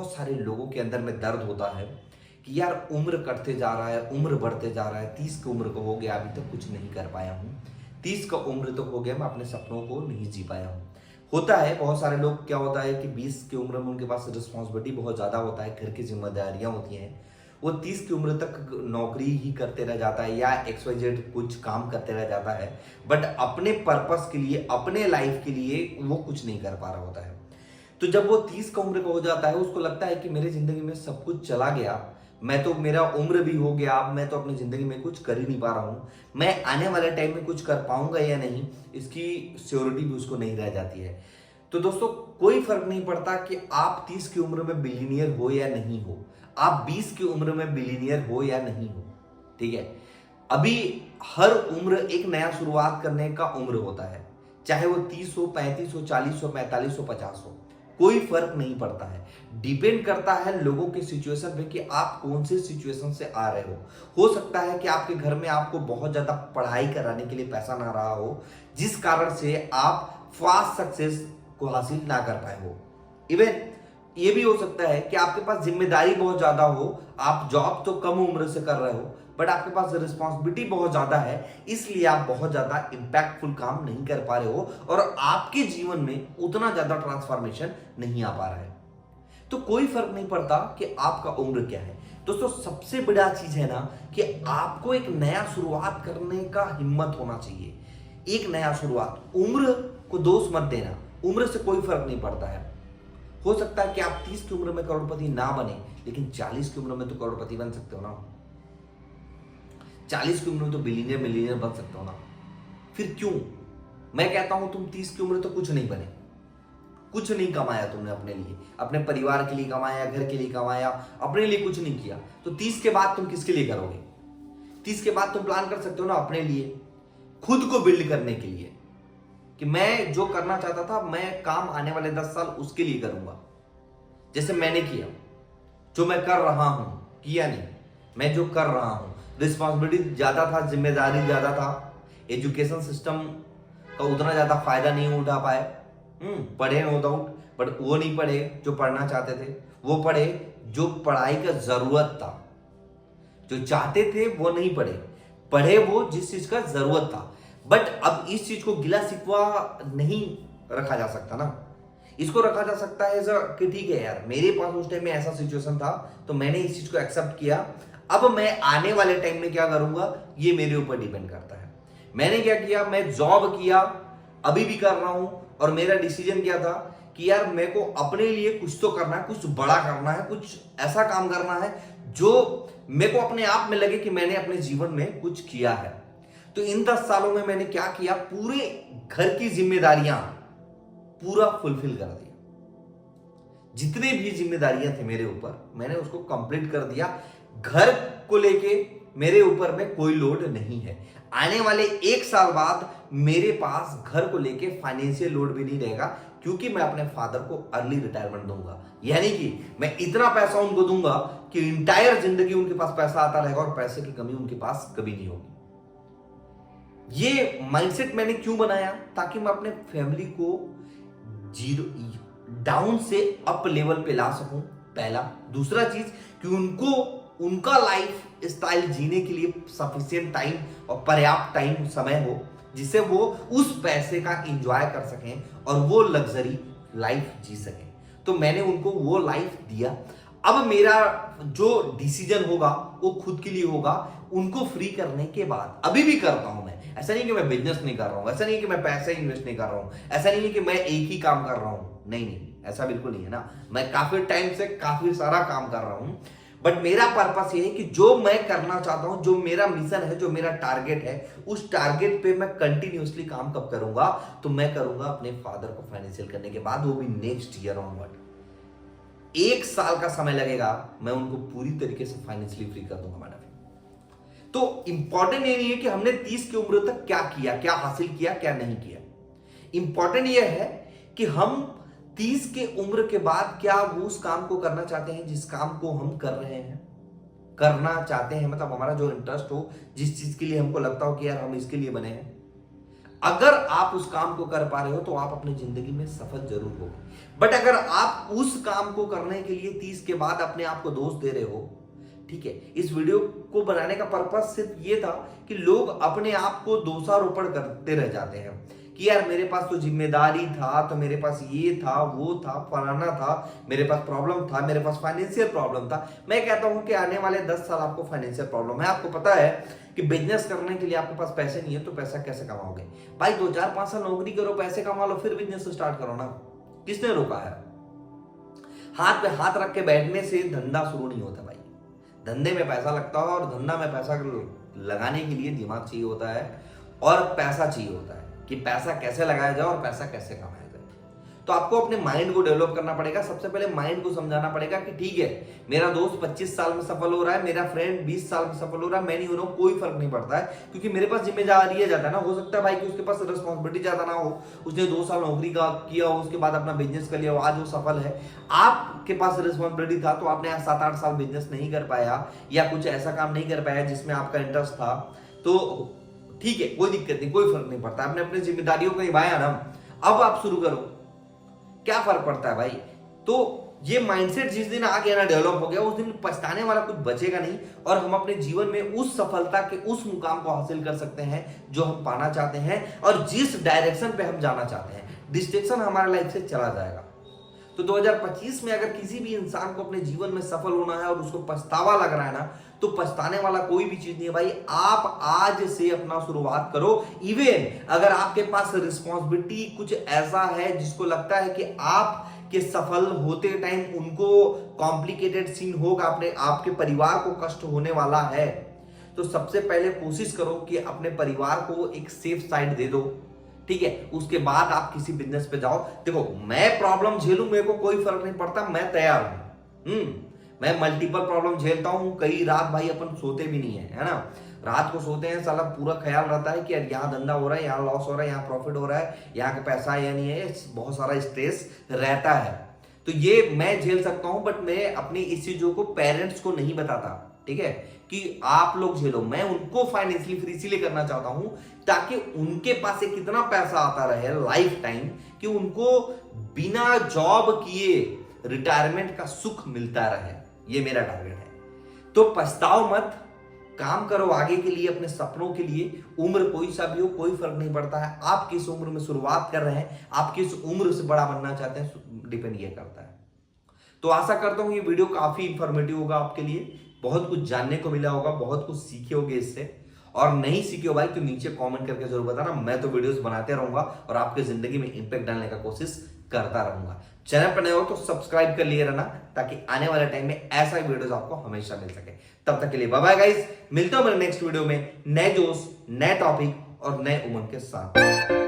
बहुत सारे लोगों के अंदर में दर्द होता है कि यार उम्र कटते जा रहा है, उम्र बढ़ते जा रहा है, 30 की उम्र को हो गया, अभी तक कुछ नहीं कर पाया हूँ, 30 का उम्र तो हो गया, मैं अपने सपनों को नहीं जी पाया हूँ। होता है बहुत सारे लोग, क्या होता है कि 20 की उम्र में उनके पास रिस्पॉन्सिबिलिटी बहुत ज़्यादा होता है, घर की जिम्मेदारियाँ होती हैं, वो 30 की उम्र तक नौकरी ही करते रह जाता है या XYZ कुछ काम करते रह जाता है, बट अपने पर्पस के लिए, अपने लाइफ के लिए वो कुछ नहीं कर पा रहा होता है। तो जब वो 30 का उम्र का हो जाता है, उसको लगता है कि मेरी जिंदगी में सब कुछ चला गया, मैं तो, मेरा उम्र भी हो गया, अब मैं तो अपनी जिंदगी में कुछ कर ही नहीं पा रहा हूं, मैं आने वाले टाइम में कुछ कर पाऊंगा या नहीं, इसकी श्योरिटी भी उसको नहीं रह जाती है। तो दोस्तों, कोई फर्क नहीं पड़ता कि आप 30 की उम्र में बिलीनियर हो या नहीं हो, आप 20 की उम्र में बिलीनियर हो या नहीं हो, ठीक है। अभी हर उम्र एक नया शुरुआत करने का उम्र होता है, चाहे वो 30 हो, 35 हो, 40 हो, 45 हो, 50 हो, कोई फर्क नहीं पड़ता है। डिपेंड करता है लोगों के सिचुएशन पे कि आप कौन से सिचुएशन से आ रहे हो सकता है कि आपके घर में आपको बहुत ज्यादा पढ़ाई कराने के लिए पैसा ना रहा हो, जिस कारण से आप फास्ट सक्सेस को हासिल ना कर पाए हो। इवन ये भी हो सकता है कि आपके पास जिम्मेदारी बहुत ज्यादा हो, आप जॉब तो कम उम्र से कर रहे हो, बट आपके पास रिस्पॉन्सिबिलिटी बहुत ज्यादा है, इसलिए आप बहुत ज्यादा इंपैक्टफुल काम नहीं कर पा रहे हो और आपके जीवन में उतना ज्यादा ट्रांसफॉर्मेशन नहीं आ पा रहा है। तो कोई फर्क नहीं पड़ता कि आपका उम्र क्या है। दोस्तों, सबसे बड़ा चीज है ना कि आपको एक नया शुरुआत करने का हिम्मत होना चाहिए। एक नया शुरुआत, उम्र को दोष मत देना, उम्र से कोई फर्क नहीं पड़ता है। हो सकता है कि आप 30 की उम्र में करोड़पति ना बने, लेकिन 40 की उम्र में तो करोड़पति बन सकते हो ना, 40 की उम्र में तो बिलियनियर मिलियनियर बन सकते हो ना। फिर क्यों मैं कहता हूं तुम 30 की उम्र तो कुछ नहीं बने, कुछ नहीं कमाया तुमने अपने लिए, अपने परिवार के लिए कमाया, घर के लिए कमाया, अपने लिए कुछ नहीं किया, तो 30 के बाद तुम किसके लिए करोगे? 30 के बाद तुम प्लान कर सकते हो ना अपने लिए, खुद को बिल्ड करने के लिए, कि मैं जो करना चाहता था, मैं काम आने वाले 10 साल उसके लिए करूंगा, जैसे मैंने किया, जो मैं कर रहा हूं, किया नहीं, मैं जो कर रहा हूं। रिस्पॉन्सिबिलिटी ज्यादा था, जिम्मेदारी ज्यादा था, एजुकेशन सिस्टम का उतना ज्यादा फायदा नहीं उठा पाए। पढ़े नो डाउट, बट वो नहीं पढ़े जो पढ़ना चाहते थे, वो पढ़े जो पढ़ाई का जरूरत था, जो चाहते थे वो नहीं पढ़े, पढ़े वो जिस चीज का जरूरत था। बट अब इस चीज को गिला शिकवा नहीं रखा जा सकता ना, इसको रखा जा सकता है कि ठीक है यार, मेरे पास उस टाइम में ऐसा सिचुएशन था तो मैंने इस चीज को एक्सेप्ट किया, अब मैं आने वाले टाइम में क्या करूंगा ये मेरे ऊपर डिपेंड करता है। मैंने क्या किया, मैं जॉब किया, अभी भी कर रहा हूं, और मेरा डिसीजन क्या था कि यार मेरे को अपने लिए कुछ तो करना है, कुछ बड़ा करना है, कुछ ऐसा काम करना है जो मेरे को अपने आप में लगे कि मैंने अपने जीवन में कुछ किया है। तो इन 10 सालों में मैंने क्या किया, पूरे घर की जिम्मेदारियां पूरा फुलफिल कर दिया, जितने भी जिम्मेदारियां थी मेरे ऊपर मैंने उसको कंप्लीट कर दिया। घर को लेके मेरे ऊपर में कोई लोड नहीं है। आने वाले 1 साल बाद मेरे पास घर को लेके फाइनेंशियल लोड भी नहीं रहेगा, क्योंकि मैं अपने फादर को अर्ली रिटायरमेंट दूंगा, यानी कि मैं इतना पैसा उनको दूंगा कि इंटायर जिंदगी उनके पास पैसा आता रहेगा और पैसे की कमी उनके पास कभी नहीं होगी। ये माइंडसेट मैंने क्यों बनाया, ताकि मैं अपने फैमिली को जीरो डाउन से अप लेवल पे ला सकूं, पहला। दूसरा चीज कि उनको उनका लाइफ स्टाइल जीने के लिए सफिशिएंट टाइम और पर्याप्त टाइम समय हो, जिससे वो उस पैसे का एंजॉय कर सकें और वो लग्जरी लाइफ जी सकें। तो मैंने उनको वो लाइफ दिया। अब मेरा जो डिसीजन होगा वो खुद के लिए होगा, उनको फ्री करने के बाद। अभी भी करता हूं मैं, ऐसा नहीं कि मैं बिजनेस नहीं कर रहा हूं, ऐसा नहीं कि मैं पैसे इन्वेस्ट नहीं कर रहा हूं, ऐसा नहीं कि मैं एक ही काम कर रहा हूं, नहीं नहीं, ऐसा बिल्कुल नहीं है ना। मैं काफी टाइम से काफी सारा काम कर रहा हूं, बट मेरा पर्पस ये है कि जो मैं करना चाहता हूं, जो मेरा मिशन है, जो मेरा टारगेट है, उस टारगेट पे मैं कंटिन्यूअसली काम कब करूंगा, तो मैं करूंगा अपने फादर को फाइनेंशियल करने के बाद, वो भी नेक्स्ट ईयर ऑनवर्ड। 1 साल का समय लगेगा, मैं उनको पूरी तरीके से फाइनेंशियली फ्री कर दूंगा मैडम। तो इंपॉर्टेंट ये नहीं है कि हमने 30 की उम्र तक क्या किया, क्या हासिल किया, क्या नहीं किया। इंपॉर्टेंट ये है कि हम 30 के उम्र के बाद क्या वो उस काम को करना चाहते हैं जिस काम को हम कर रहे हैं, करना चाहते हैं, मतलब हमारा जो इंटरेस्ट हो, जिस चीज के लिए हमको लगता हो कि यार हम इसके लिए बने हैं। अगर आप उस काम को कर पा रहे हो तो आप अपनी जिंदगी में सफल जरूर हो। बट अगर आप उस काम को करने के लिए 30 के बाद अपने आप को दोष दे रहे हो, ठीक है, इस वीडियो को बनाने का पर्पस सिर्फ ये था कि लोग अपने आप को दोषारोपण करते रह जाते हैं कि यार मेरे पास तो जिम्मेदारी था, तो मेरे पास ये था, वो था, फलाना था, मेरे पास प्रॉब्लम था, मेरे पास फाइनेंशियल प्रॉब्लम था। मैं कहता हूं कि आने वाले 10 साल आपको फाइनेंशियल प्रॉब्लम है। आपको पता है कि बिजनेस करने के लिए आपके पास पैसे नहीं है, तो पैसा कैसे कमाओगे भाई? 2 4 5 साल नौकरी करो, पैसे कमा लो, फिर बिजनेस स्टार्ट करो ना। किसने रोका है? हाथ पे हाथ रख के बैठने से धंधा शुरू नहीं होता भाई। धंधे में पैसा लगता है, और धंधा में पैसा लगाने के लिए दिमाग चाहिए होता है और पैसा चाहिए होता है कि पैसा कैसे लगाया जाए और पैसा कैसे कमाया जाए। तो आपको अपने माइंड को डेवलप करना पड़ेगा। सबसे पहले माइंड को समझाना पड़ेगा कि ठीक है, मेरा दोस्त 25 साल में सफल हो रहा है, मेरा फ्रेंड 20 साल में सफल हो रहा है, मैं नहीं हो रहा हूं, कोई फर्क नहीं पड़ता है, क्योंकि मेरे पास जिम्मेदारी ज्यादा है ना। हो सकता है भाई कि उसके पास रिस्पॉन्सिबिलिटी ज्यादा ना हो, उसने 2 साल नौकरी किया हो, उसके बाद अपना बिजनेस कर लिया हो, आज वो सफल है। आपके पास रिस्पॉन्सिबिलिटी था तो आपने 7 8 साल बिजनेस नहीं कर पाया, या कुछ ऐसा काम नहीं कर पाया जिसमें आपका इंटरेस्ट था, तो ठीक है, कोई दिक्कत नहीं, कोई फर्क नहीं पड़ता। आपने अपनी जिम्मेदारियों को निभाया ना, अब आप शुरू करो, क्या फर्क पड़ता है भाई? तो ये माइंडसेट जिस दिन आ गया ना, डेवलप हो गया, उस दिन पछताने वाला कुछ बचेगा नहीं, और हम अपने जीवन में उस सफलता के उस मुकाम को हासिल कर सकते हैं जो हम पाना चाहते हैं और जिस डायरेक्शन पे हम जाना चाहते हैं। डिस्ट्रैक्शन हमारे लाइफ से चला जाएगा। तो 2025 में अगर किसी भी इंसान को अपने जीवन में सफल होना है और उसको पछतावा लग रहा है ना, तो पछताने वाला कोई भी चीज नहीं है भाई। आप आज से अपना शुरुआत करो। इवन अगर आपके पास रिस्पॉन्सिबिलिटी कुछ ऐसा है जिसको लगता है कि आप के सफल होते टाइम उनको कॉम्प्लिकेटेड सीन होगा, अपने आपके परिवार को कष्ट होने वाला है, तो सबसे पहले कोशिश करो कि अपने परिवार को एक सेफ साइड दे दो, ठीक है। उसके बाद आप किसी बिजनेस पे जाओ। देखो, मैं प्रॉब्लम झेलूं, मेरे को कोई फर्क नहीं पड़ता, मैं तैयार हूं। मैं मल्टीपल प्रॉब्लम झेलता हूं। कई रात भाई अपन सोते भी नहीं है ना। रात को सोते हैं, साला पूरा ख्याल रहता है कि यार यहाँ धंधा हो रहा है, यहाँ लॉस हो रहा है, यहाँ प्रॉफिट हो रहा है, यहाँ का पैसा है या नहीं है, बहुत सारा स्ट्रेस रहता है। तो ये मैं झेल सकता हूं, बट मैं अपनी इस चीजों को पेरेंट्स को नहीं बताता, ठीक है, कि आप लोग झेलो। मैं उनको फाइनेंशियली फ्री इसीलिए करना चाहता हूं ताकि उनके पास एक इतना पैसा आता रहे लाइफ टाइम कि उनको बिना जॉब किए रिटायरमेंट का सुख मिलता रहे। ये मेरा टारगेट है। तो पछताओ मत, काम करो आगे के लिए, अपने सपनों के लिए। उम्र कोई सा भी हो, कोई फर्क नहीं पड़ता है। आप किस उम्र में शुरुआत कर रहे हैं, आप किस उम्र से बड़ा बनना चाहते हैं, डिपेंड ये करता है। तो आशा करता हूं ये वीडियो काफी इंफॉर्मेटिव होगा आपके लिए, बहुत कुछ जानने को मिला होगा, बहुत कुछ सीखे होगे इससे। और नहीं सीखे हो भाई तो नीचे कमेंट करके जरूर बताना। मैं तो वीडियोस बनाते रहूंगा और आपके जिंदगी में इंपैक्ट डालने का कोशिश करता रहूंगा। चैनल पर नए हो तो सब्सक्राइब कर लिए रहना, ताकि आने वाले टाइम में ऐसा ही वीडियोस आपको हमेशा मिल सके। तब तक के लिए बाय बाय गाइस, मिलते हैं मेरे नेक्स्ट वीडियो में नए जोश, नए टॉपिक और नए उमंग के साथ।